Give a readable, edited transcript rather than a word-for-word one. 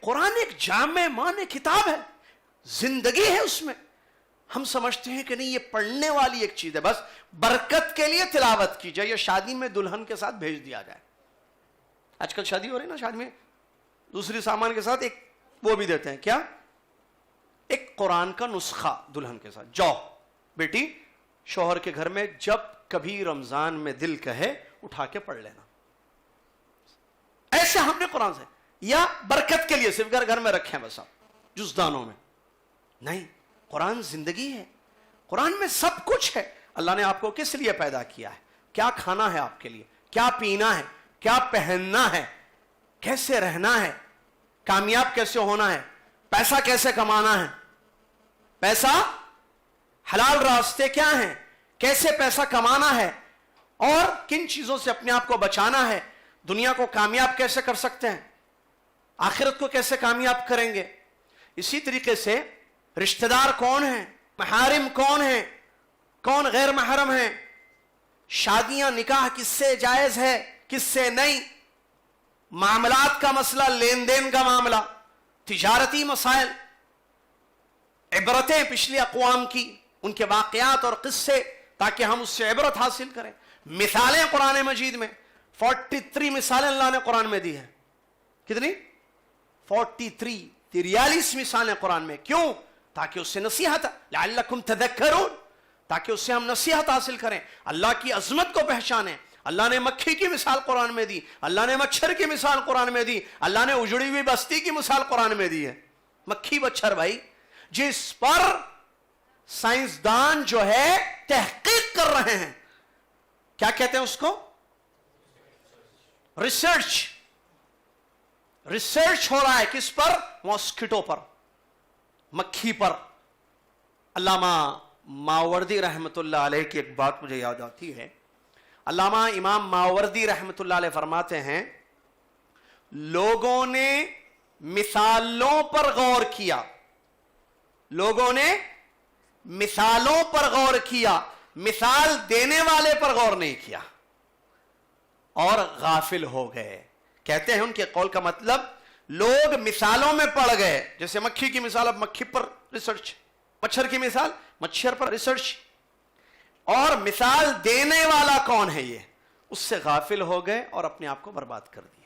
قرآن ایک جامع معنی کتاب ہے، زندگی ہے اس میں. ہم سمجھتے ہیں کہ نہیں یہ پڑھنے والی ایک چیز ہے، بس برکت کے لیے تلاوت کی جائے یا شادی میں دلہن کے ساتھ بھیج دیا جائے. آج کل شادی ہو رہی ہے نا، شادی میں دوسری سامان کے ساتھ ایک وہ بھی دیتے ہیں، کیا؟ ایک قرآن کا نسخہ دلہن کے ساتھ. جاؤ بیٹی شوہر کے گھر میں جب کبھی رمضان میں دل کہے اٹھا کے پڑھ لینا. ایسے ہم نے قرآن سے، یا برکت کے لیے صرف گھر میں رکھیں بس آپ جزدانوں میں. نہیں، قرآن زندگی ہے، قرآن میں سب کچھ ہے. اللہ نے آپ کو کس لیے پیدا کیا ہے، کیا کھانا ہے آپ کے لیے، کیا پینا ہے، کیا پہننا ہے، کیسے رہنا ہے، کامیاب کیسے ہونا ہے، پیسہ کیسے کمانا ہے، پیسہ حلال راستے کیا ہیں، کیسے پیسہ کمانا ہے، اور کن چیزوں سے اپنے آپ کو بچانا ہے، دنیا کو کامیاب کیسے کر سکتے ہیں، آخرت کو کیسے کامیاب کریں گے. اسی طریقے سے رشتہ دار کون ہیں، محارم کون ہیں، کون غیر محرم ہیں، شادیاں نکاح کس سے جائز ہے کس سے نہیں، معاملات کا مسئلہ، لین دین کا معاملہ، تجارتی مسائل، عبرتیں پچھلی اقوام کی، ان کے واقعات اور قصے، تاکہ ہم اس سے عبرت حاصل کریں. مثالیں قرآن مجید میں 43 مثالیں اللہ نے قرآن میں دی ہیں. کتنی؟ 43 مثالیں قرآن میں. کیوں؟ تاکہ اس سے نصیحت، لعلکم تذکرون، تاکہ اس سے ہم نصیحت حاصل کریں، اللہ کی عظمت کو پہچانیں. اللہ نے مکھی کی مثال قرآن میں دی، اللہ نے مچھر کی مثال قرآن میں دی، اللہ نے اجڑی ہوئی بستی کی مثال قرآن میں دی ہے. مکھی مچھر بھائی، جس پر سائنسدان جو ہے تحقیق کر رہے ہیں، کیا کہتے ہیں اس کو؟ ریسرچ ہو رہا ہے. کس پر؟ ماسکیٹو پر، مکھی پر. علامہ ماوردی رحمت اللہ علیہ کی ایک بات مجھے یاد آتی ہے. علامہ امام ماوردی رحمت اللہ علیہ فرماتے ہیں، لوگوں نے مثالوں پر غور کیا، لوگوں نے مثالوں پر غور کیا، مثال دینے والے پر غور نہیں کیا، اور غافل ہو گئے. کہتے ہیں ان کے قول کا مطلب، لوگ مثالوں میں پڑ گئے، جیسے مکھی کی مثال، اب مکھی پر ریسرچ، مچھر کی مثال، مچھر پر ریسرچ، اور مثال دینے والا کون ہے یہ، اس سے غافل ہو گئے اور اپنے آپ کو برباد کر دیا.